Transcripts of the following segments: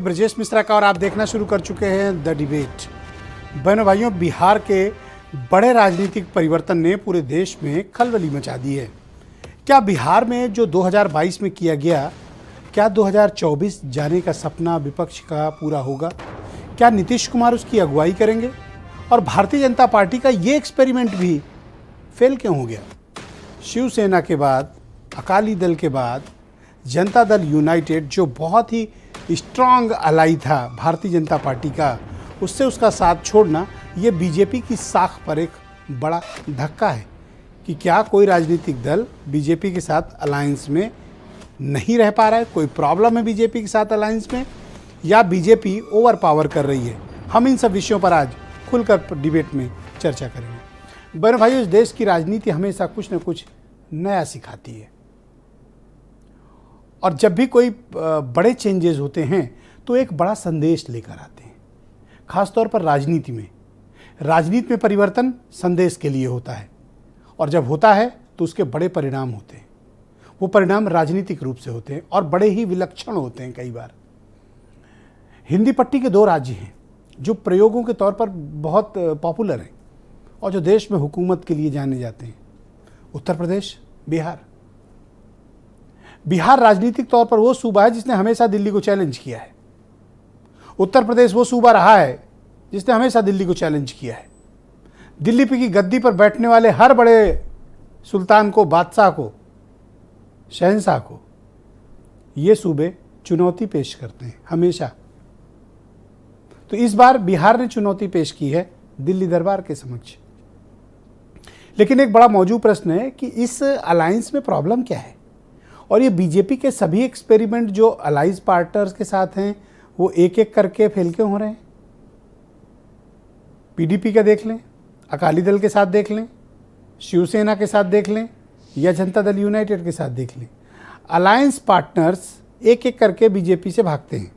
ब्रजेश मिश्रा का और आप देखना शुरू कर चुके हैं द डिबेट। बहनों भाइयों, बिहार के बड़े राजनीतिक परिवर्तन ने पूरे देश में खलबली मचा दी है। क्या बिहार में जो 2022 में किया गया, क्या 2024 जाने का सपना विपक्ष का पूरा होगा? क्या नीतीश कुमार उसकी अगुवाई करेंगे? और भारतीय जनता पार्टी का ये एक्सपेरिमेंट भी फेल क्यों हो गया? शिवसेना के बाद, अकाली दल के बाद, जनता दल यूनाइटेड जो बहुत ही स्ट्रांग अलाई था भारतीय जनता पार्टी का, उससे उसका साथ छोड़ना ये बीजेपी की साख पर एक बड़ा धक्का है कि क्या कोई राजनीतिक दल बीजेपी के साथ अलायंस में नहीं रह पा रहा है, कोई प्रॉब्लम है बीजेपी के साथ अलायंस में, या बीजेपी ओवर पावर कर रही है। हम इन सब विषयों पर आज खुलकर डिबेट में चर्चा करेंगे। बहनों भाइयों, इस देश की राजनीति हमेशा कुछ न कुछ नया सिखाती है और जब भी कोई बड़े चेंजेस होते हैं तो एक बड़ा संदेश लेकर आते हैं। खासतौर पर राजनीति में परिवर्तन संदेश के लिए होता है और जब होता है तो उसके बड़े परिणाम होते हैं। वो परिणाम राजनीतिक रूप से होते हैं और बड़े ही विलक्षण होते हैं। कई बार हिंदी पट्टी के दो राज्य हैं जो प्रयोगों के तौर पर बहुत पॉपुलर हैं और जो देश में हुकूमत के लिए जाने जाते हैं, उत्तर प्रदेश, बिहार। बिहार राजनीतिक तौर पर वो सूबा है जिसने हमेशा दिल्ली को चैलेंज किया है। उत्तर प्रदेश वो सूबा रहा है जिसने हमेशा दिल्ली को चैलेंज किया है। दिल्ली की गद्दी पर बैठने वाले हर बड़े सुल्तान को, बादशाह को, शहंशाह को ये सूबे चुनौती पेश करते हैं हमेशा। तो इस बार बिहार ने चुनौती पेश की है दिल्ली दरबार के समक्ष। लेकिन एक बड़ा मौजूद प्रश्न है कि इस अलायंस में प्रॉब्लम क्या है और ये बीजेपी के सभी एक्सपेरिमेंट जो अलाइज पार्टनर्स के साथ हैं वो एक एक करके फेल क्यों हो रहे हैं? पीडीपी का देख लें, अकाली दल के साथ देख लें, शिवसेना के साथ देख लें या जनता दल यूनाइटेड के साथ देख लें, अलायंस पार्टनर्स एक एक करके बीजेपी से भागते हैं।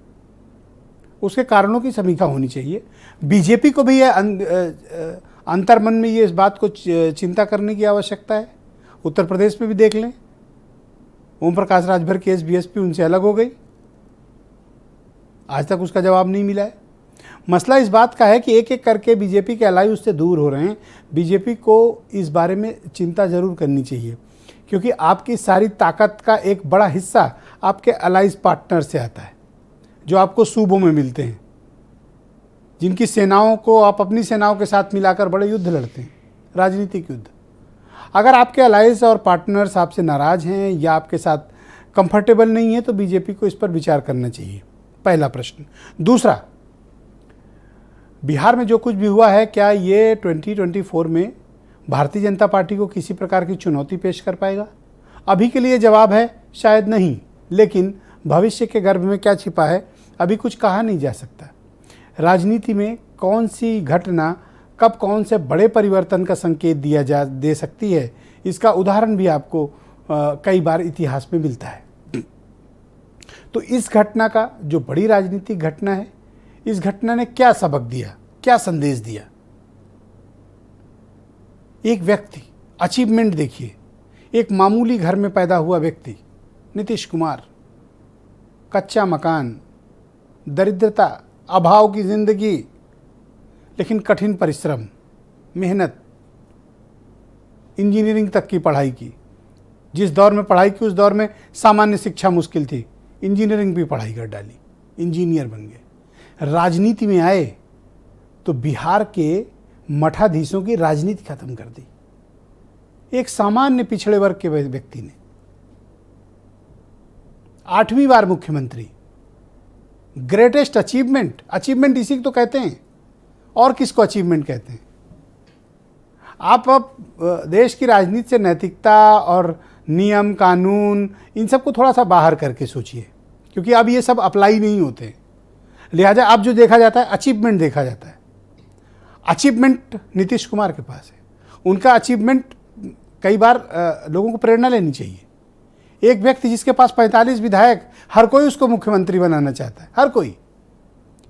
उसके कारणों की समीक्षा होनी चाहिए। बीजेपी को भी अंतर्मन में ये इस बात को चिंता करने की आवश्यकता है। उत्तर प्रदेश में भी देख लें, ओम प्रकाश राजभर केस बीएसपी उनसे अलग हो गई, आज तक उसका जवाब नहीं मिला है। मसला इस बात का है कि एक एक करके बीजेपी के अलाई उससे दूर हो रहे हैं। बीजेपी को इस बारे में चिंता जरूर करनी चाहिए क्योंकि आपकी सारी ताकत का एक बड़ा हिस्सा आपके अलाइज पार्टनर से आता है जो आपको सूबों में मिलते हैं, जिनकी सेनाओं को आप अपनी सेनाओं के साथ मिलाकर बड़े युद्ध लड़ते हैं, राजनीतिक युद्ध। अगर आपके अलायंस और पार्टनर्स आपसे नाराज़ हैं या आपके साथ कंफर्टेबल नहीं है तो बीजेपी को इस पर विचार करना चाहिए। पहला प्रश्न। दूसरा, बिहार में जो कुछ भी हुआ है, क्या ये 2024 में भारतीय जनता पार्टी को किसी प्रकार की चुनौती पेश कर पाएगा? अभी के लिए जवाब है शायद नहीं, लेकिन भविष्य के गर्भ में क्या छिपा है अभी कुछ कहा नहीं जा सकता। राजनीति में कौन सी घटना कब कौन से बड़े परिवर्तन का संकेत दे सकती है, इसका उदाहरण भी आपको कई बार इतिहास में मिलता है। तो इस घटना का, जो बड़ी राजनीतिक घटना है, इस घटना ने क्या सबक दिया, क्या संदेश दिया? एक व्यक्ति, अचीवमेंट देखिए, एक मामूली घर में पैदा हुआ व्यक्ति नीतीश कुमार, कच्चा मकान, दरिद्रता, अभाव की जिंदगी, लेकिन कठिन परिश्रम, मेहनत, इंजीनियरिंग तक की पढ़ाई की। जिस दौर में पढ़ाई की उस दौर में सामान्य शिक्षा मुश्किल थी, इंजीनियरिंग भी पढ़ाई कर डाली, इंजीनियर बन गए। राजनीति में आए तो बिहार के मठाधीशों की राजनीति खत्म कर दी। एक सामान्य पिछड़े वर्ग के व्यक्ति ने 8वीं बार मुख्यमंत्री, ग्रेटेस्ट अचीवमेंट इसी को तो कहते हैं, और किसको अचीवमेंट कहते हैं? आप अब देश की राजनीति से नैतिकता और नियम कानून इन सब को थोड़ा सा बाहर करके सोचिए, क्योंकि अब ये सब अप्लाई नहीं होते। लिहाजा अब जो देखा जाता है अचीवमेंट देखा जाता है। अचीवमेंट नीतीश कुमार के पास है। उनका अचीवमेंट कई बार लोगों को प्रेरणा लेनी चाहिए। एक व्यक्ति जिसके पास 45 विधायक, हर कोई उसको मुख्यमंत्री बनाना चाहता है, हर कोई।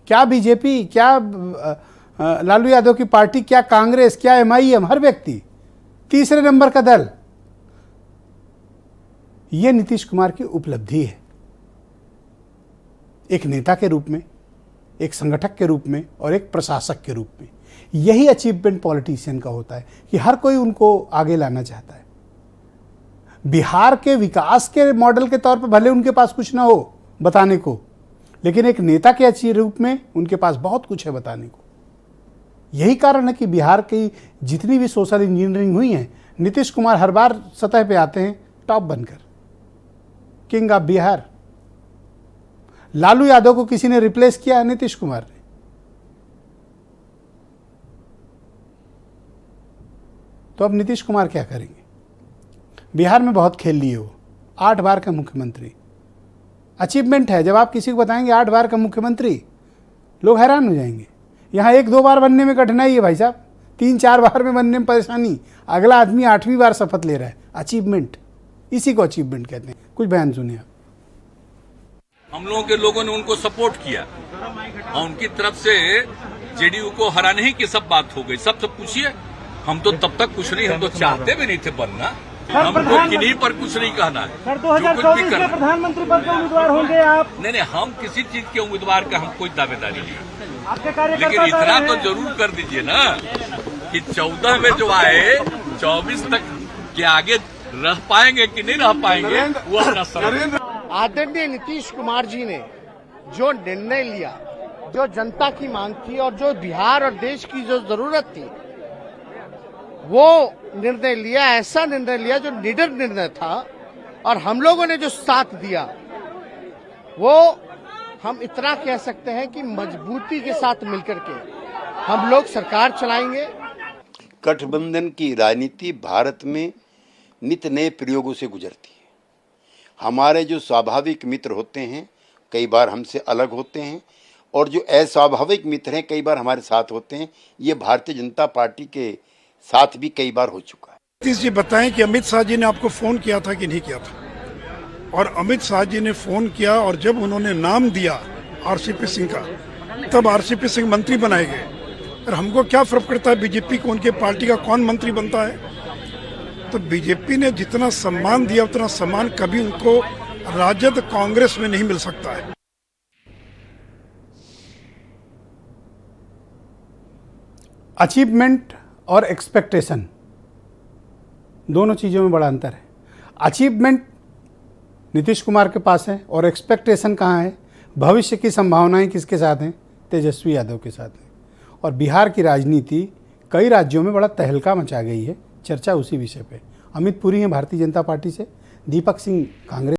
क्या बीजेपी, क्या लालू यादव की पार्टी, क्या कांग्रेस, क्या एमआईएम, हर व्यक्ति तीसरे नंबर का दल। यह नीतीश कुमार की उपलब्धि है। एक नेता के रूप में, एक संगठक के रूप में और एक प्रशासक के रूप में। यही अचीवमेंट पॉलिटिशियन का होता है कि हर कोई उनको आगे लाना चाहता है। बिहार के विकास के मॉडल के तौर पर भले उनके पास कुछ ना हो बताने को, लेकिन एक नेता के रूप में उनके पास बहुत कुछ है बताने को। यही कारण है कि बिहार की जितनी भी सोशल इंजीनियरिंग हुई है, नीतीश कुमार हर बार सतह पे आते हैं टॉप बनकर, किंग ऑफ बिहार। लालू यादव को किसी ने रिप्लेस किया है? नीतीश कुमार ने। तो अब नीतीश कुमार क्या करेंगे? बिहार में बहुत खेल लिए वो, 8 बार का मुख्यमंत्री। अचीवमेंट है। जब आप किसी को बताएंगे 8 बार का मुख्यमंत्री, लोग हैरान हो जाएंगे। यहाँ 1-2 बार बनने में कठिनाई है भाई साहब, 3-4 बार में बनने में परेशानी। अगला आदमी 8वीं बार शपथ ले रहा है। अचीवमेंट, इसी को अचीवमेंट कहते हैं। कुछ बयान सुनिए आप। हम लोगों ने उनको सपोर्ट किया और उनकी तरफ से जेडीयू को हराने ही की सब बात हो गई। सबसे पूछिए, हम तो तब तक कुछ नहीं, हम तो चाहते भी नहीं थे बनना। हमको किन्हीं पर कुछ नहीं कहना है। सर 2024 के प्रधानमंत्री पद के उम्मीदवार होंगे आप? नहीं, हम किसी चीज के उम्मीदवार का हम कोई दावेदारी नहीं। आपके कार्यकर्ता लेकिन इतना तो जरूर कर दीजिए ना कि 14 में जो आए 24 तक के आगे रह पाएंगे कि नहीं रह पाएंगे, वह न समझ। आदरणीय नीतीश कुमार जी ने जो निर्णय लिया, जो जनता की मांग थी और जो बिहार और देश की जो जरूरत थी, वो निर्णय लिया। ऐसा निर्णय लिया जो निडर निर्णय था, और हम लोगों ने जो साथ दिया वो हम इतना कह सकते हैं कि मजबूती के साथ मिलकर के हम लोग सरकार चलाएंगे। गठबंधन की राजनीति भारत में नित नए प्रयोगों से गुजरती है। हमारे जो स्वाभाविक मित्र होते हैं कई बार हमसे अलग होते हैं, और जो अस्वाभाविक मित्र हैं कई बार हमारे साथ होते हैं। ये भारतीय जनता पार्टी के साथ भी कई बार हो चुका है। नीतीश जी बताएं कि अमित शाह जी ने आपको फोन किया था कि नहीं किया था? और अमित शाह जी ने फोन किया, और जब उन्होंने नाम दिया आरसीपी सिंह का, तब आरसीपी सिंह मंत्री बनाए गए। और हमको क्या फर्क पड़ता है बीजेपी को उनके पार्टी का कौन मंत्री बनता है? तो बीजेपी ने जितना सम्मान दिया उतना सम्मान कभी उनको राजद कांग्रेस में नहीं मिल सकता है। अचीवमेंट और एक्सपेक्टेशन, दोनों चीज़ों में बड़ा अंतर है। अचीवमेंट नीतीश कुमार के पास है और एक्सपेक्टेशन कहाँ है? भविष्य की संभावनाएं किसके साथ हैं? तेजस्वी यादव के साथ हैं। और बिहार की राजनीति कई राज्यों में बड़ा तहलका मचा गई है। चर्चा उसी विषय पे। अमित पुरी हैं भारतीय जनता पार्टी से, दीपक सिंह कांग्रेस